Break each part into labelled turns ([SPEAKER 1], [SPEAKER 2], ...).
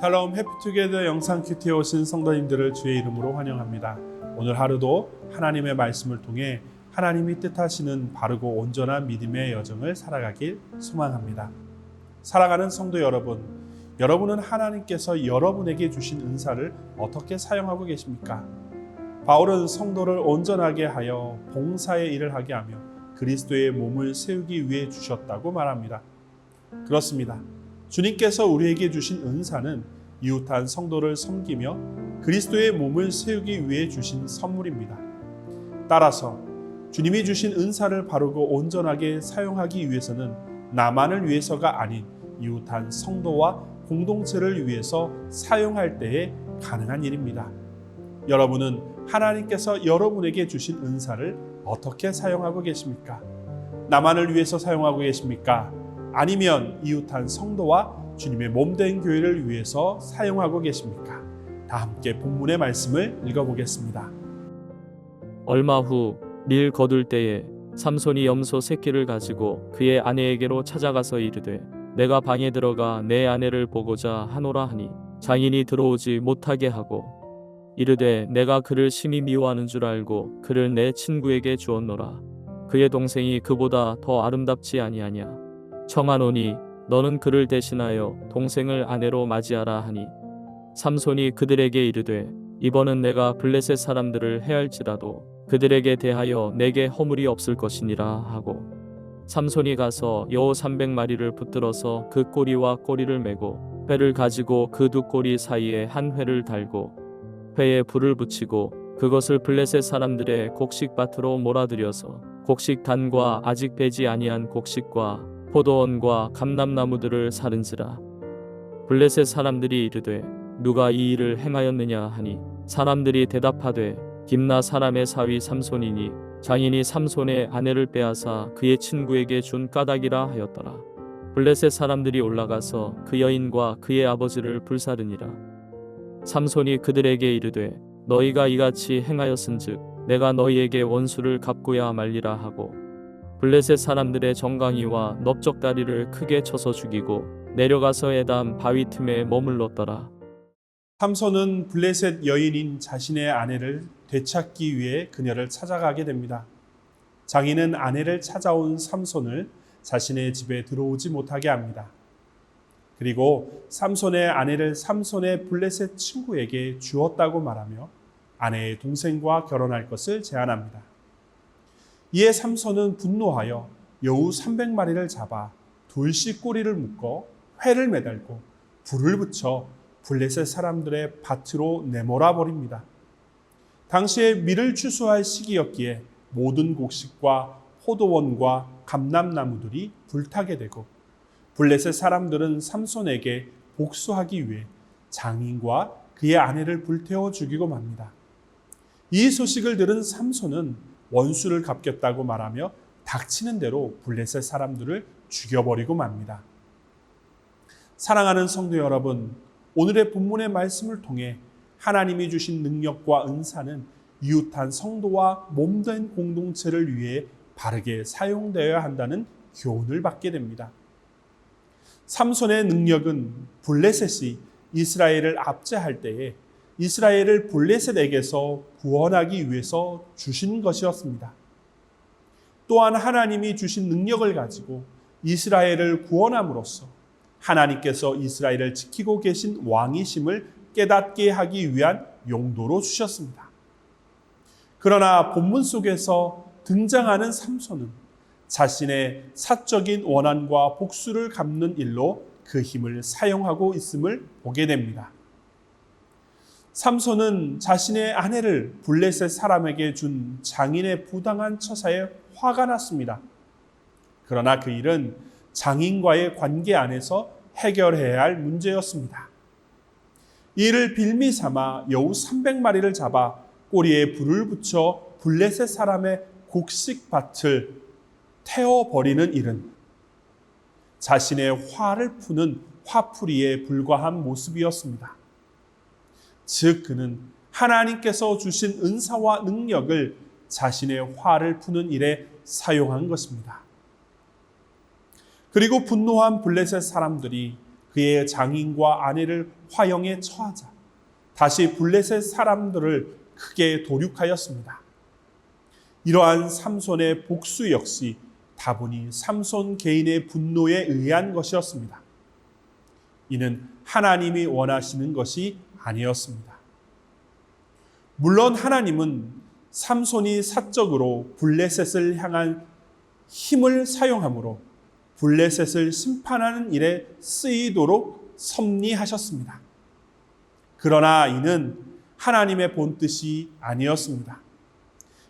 [SPEAKER 1] 샬롬 해피투게더 영상 큐티에 오신 성도님들을 주의 이름으로 환영합니다. 오늘 하루도 하나님의 말씀을 통해 하나님이 뜻하시는 바르고 온전한 믿음의 여정을 살아가길 소망합니다. 사랑하는 성도 여러분, 여러분은 하나님께서 여러분에게 주신 은사를 어떻게 사용하고 계십니까? 바울은 성도를 온전하게 하여 봉사의 일을 하게 하며 그리스도의 몸을 세우기 위해 주셨다고 말합니다. 그렇습니다. 주님께서 우리에게 주신 은사는 이웃한 성도를 섬기며 그리스도의 몸을 세우기 위해 주신 선물입니다. 따라서 주님이 주신 은사를 바르고 온전하게 사용하기 위해서는 나만을 위해서가 아닌 이웃한 성도와 공동체를 위해서 사용할 때에 가능한 일입니다. 여러분은 하나님께서 여러분에게 주신 은사를 어떻게 사용하고 계십니까? 나만을 위해서 사용하고 계십니까? 아니면 이웃한 성도와 주님의 몸된 교회를 위해서 사용하고 계십니까? 다 함께 본문의 말씀을 읽어보겠습니다.
[SPEAKER 2] 얼마 후 밀 거둘 때에 삼손이 염소 새끼를 가지고 그의 아내에게로 찾아가서 이르되 내가 방에 들어가 내 아내를 보고자 하노라 하니 장인이 들어오지 못하게 하고 이르되 내가 그를 심히 미워하는 줄 알고 그를 내 친구에게 주었노라. 그의 동생이 그보다 더 아름답지 아니하냐. 청하노니 너는 그를 대신하여 동생을 아내로 맞이하라 하니 삼손이 그들에게 이르되 이번은 내가 블레셋 사람들을 해할지라도 그들에게 대하여 내게 허물이 없을 것이니라 하고 삼손이 가서 여우 300마리를 붙들어서 그 꼬리와 꼬리를 메고 회를 가지고 그 두 꼬리 사이에 한 회를 달고 회에 불을 붙이고 그것을 블레셋 사람들의 곡식밭으로 몰아들여서 곡식단과 아직 배지 아니한 곡식과 포도원과 감람나무들을 사른지라. 블레셋 사람들이 이르되 누가 이 일을 행하였느냐 하니 사람들이 대답하되 김나 사람의 사위 삼손이니 장인이 삼손의 아내를 빼앗아 그의 친구에게 준 까닭이라 하였더라. 블레셋 사람들이 올라가서 그 여인과 그의 아버지를 불사르니라. 삼손이 그들에게 이르되 너희가 이같이 행하였은즉 내가 너희에게 원수를 갚고야 말리라 하고 블레셋 사람들의 정강이와 넓적다리를 크게 쳐서 죽이고 내려가서 에담 바위 틈에 머물렀더라.
[SPEAKER 1] 삼손은 블레셋 여인인 자신의 아내를 되찾기 위해 그녀를 찾아가게 됩니다. 장인은 아내를 찾아온 삼손을 자신의 집에 들어오지 못하게 합니다. 그리고 삼손의 아내를 삼손의 블레셋 친구에게 주었다고 말하며 아내의 동생과 결혼할 것을 제안합니다. 이에 삼손은 분노하여 여우 300마리를 잡아 돌씨 꼬리를 묶어 회를 매달고 불을 붙여 블레셋 사람들의 밭으로 내몰아 버립니다. 당시에 밀을 추수할 시기였기에 모든 곡식과 포도원과 감람나무들이 불타게 되고 블레셋 사람들은 삼손에게 복수하기 위해 장인과 그의 아내를 불태워 죽이고 맙니다. 이 소식을 들은 삼손은 원수를 갚겠다고 말하며 닥치는 대로 블레셋 사람들을 죽여버리고 맙니다. 사랑하는 성도 여러분, 오늘의 본문의 말씀을 통해 하나님이 주신 능력과 은사는 이웃한 성도와 몸된 공동체를 위해 바르게 사용되어야 한다는 교훈을 받게 됩니다. 삼손의 능력은 블레셋이 이스라엘을 압제할 때에 이스라엘을 블레셋에게서 구원하기 위해서 주신 것이었습니다. 또한 하나님이 주신 능력을 가지고 이스라엘을 구원함으로써 하나님께서 이스라엘을 지키고 계신 왕이심을 깨닫게 하기 위한 용도로 주셨습니다. 그러나 본문 속에서 등장하는 삼손은 자신의 사적인 원한과 복수를 갚는 일로 그 힘을 사용하고 있음을 보게 됩니다. 삼손은 자신의 아내를 블레셋 사람에게 준 장인의 부당한 처사에 화가 났습니다. 그러나 그 일은 장인과의 관계 안에서 해결해야 할 문제였습니다. 이를 빌미 삼아 여우 300마리를 잡아 꼬리에 불을 붙여 블레셋 사람의 곡식밭을 태워버리는 일은 자신의 화를 푸는 화풀이에 불과한 모습이었습니다. 즉 그는 하나님께서 주신 은사와 능력을 자신의 화를 푸는 일에 사용한 것입니다. 그리고 분노한 블레셋 사람들이 그의 장인과 아내를 화형에 처하자 다시 블레셋 사람들을 크게 도륙하였습니다. 이러한 삼손의 복수 역시 다분히 삼손 개인의 분노에 의한 것이었습니다. 이는 하나님이 원하시는 것이 아니었습니다. 물론 하나님은 삼손이 사적으로 블레셋을 향한 힘을 사용함으로 블레셋을 심판하는 일에 쓰이도록 섭리하셨습니다. 그러나 이는 하나님의 본뜻이 아니었습니다.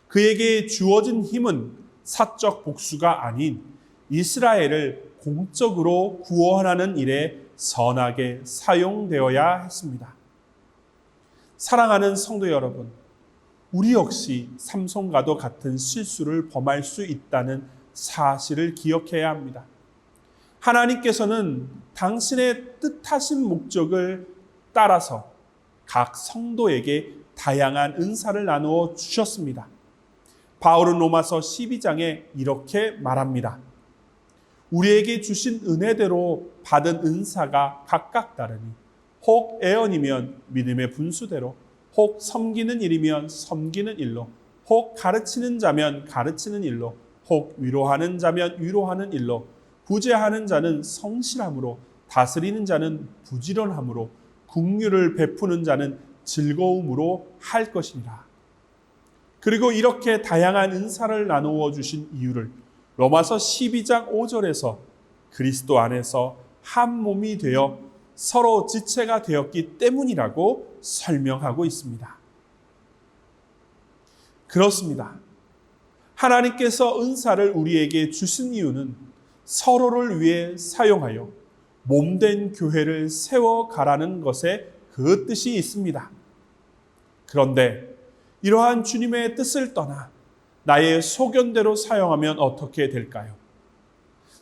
[SPEAKER 1] 그에게 주어진 힘은 사적 복수가 아닌 이스라엘을 공적으로 구원하는 일에 선하게 사용되어야 했습니다. 사랑하는 성도 여러분, 우리 역시 삼손과도 같은 실수를 범할 수 있다는 사실을 기억해야 합니다. 하나님께서는 당신의 뜻하신 목적을 따라서 각 성도에게 다양한 은사를 나누어 주셨습니다. 바울은 로마서 12장에 이렇게 말합니다. 우리에게 주신 은혜대로 받은 은사가 각각 다르니 혹 애언이면 믿음의 분수대로, 혹 섬기는 일이면 섬기는 일로, 혹 가르치는 자면 가르치는 일로, 혹 위로하는 자면 위로하는 일로, 구제하는 자는 성실함으로, 다스리는 자는 부지런함으로, 긍휼을 베푸는 자는 즐거움으로 할 것이니라. 그리고 이렇게 다양한 은사를 나누어 주신 이유를 로마서 12장 5절에서 그리스도 안에서 한 몸이 되어 서로 지체가 되었기 때문이라고 설명하고 있습니다. 그렇습니다. 하나님께서 은사를 우리에게 주신 이유는 서로를 위해 사용하여 몸된 교회를 세워가라는 것에 그 뜻이 있습니다. 그런데 이러한 주님의 뜻을 떠나 나의 소견대로 사용하면 어떻게 될까요?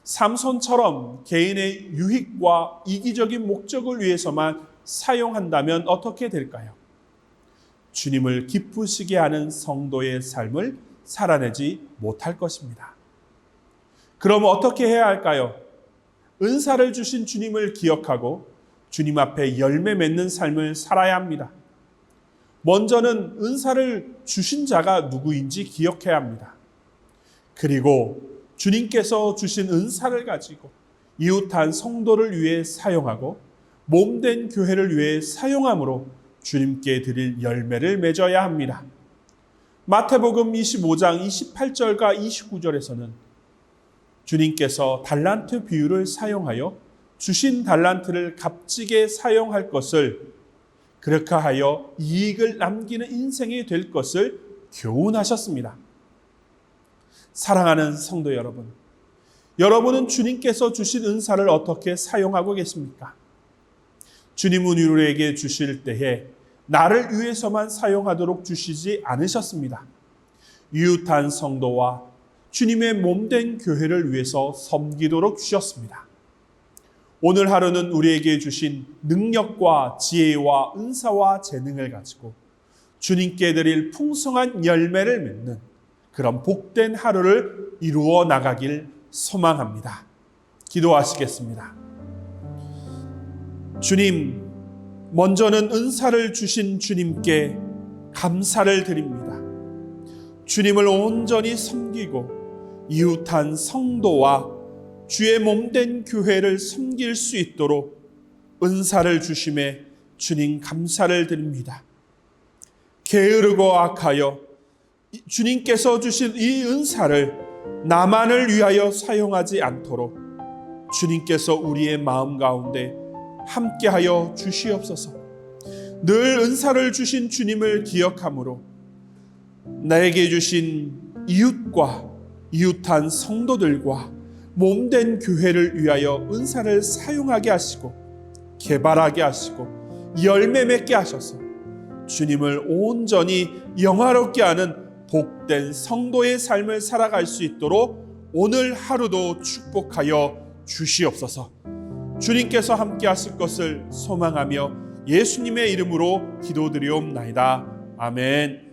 [SPEAKER 1] 삼손처럼 개인의 유익과 이기적인 목적을 위해서만 사용한다면 어떻게 될까요? 주님을 기쁘시게 하는 성도의 삶을 살아내지 못할 것입니다. 그럼 어떻게 해야 할까요? 은사를 주신 주님을 기억하고 주님 앞에 열매 맺는 삶을 살아야 합니다. 먼저는 은사를 주신 자가 누구인지 기억해야 합니다. 그리고 주님께서 주신 은사를 가지고 이웃한 성도를 위해 사용하고 몸된 교회를 위해 사용함으로 주님께 드릴 열매를 맺어야 합니다. 마태복음 25장 28절과 29절에서는 주님께서 달란트 비유를 사용하여 주신 달란트를 값지게 사용할 것을, 그렇게 하여 이익을 남기는 인생이 될 것을 교훈하셨습니다. 사랑하는 성도 여러분, 여러분은 주님께서 주신 은사를 어떻게 사용하고 계십니까? 주님은 우리에게 주실 때에 나를 위해서만 사용하도록 주시지 않으셨습니다. 이웃한 성도와 주님의 몸된 교회를 위해서 섬기도록 주셨습니다. 오늘 하루는 우리에게 주신 능력과 지혜와 은사와 재능을 가지고 주님께 드릴 풍성한 열매를 맺는 그런 복된 하루를 이루어 나가길 소망합니다. 기도하시겠습니다. 주님, 먼저는 은사를 주신 주님께 감사를 드립니다. 주님을 온전히 섬기고 이웃한 성도와 주의 몸된 교회를 섬길 수 있도록 은사를 주심에 주님 감사를 드립니다. 게으르고 악하여 주님께서 주신 이 은사를 나만을 위하여 사용하지 않도록 주님께서 우리의 마음 가운데 함께하여 주시옵소서. 늘 은사를 주신 주님을 기억함으로 나에게 주신 이웃과 이웃한 성도들과 몸된 교회를 위하여 은사를 사용하게 하시고 개발하게 하시고 열매 맺게 하셔서 주님을 온전히 영화롭게 하는 복된 성도의 삶을 살아갈 수 있도록 오늘 하루도 축복하여 주시옵소서. 주님께서 함께 하실 것을 소망하며 예수님의 이름으로 기도드리옵나이다. 아멘.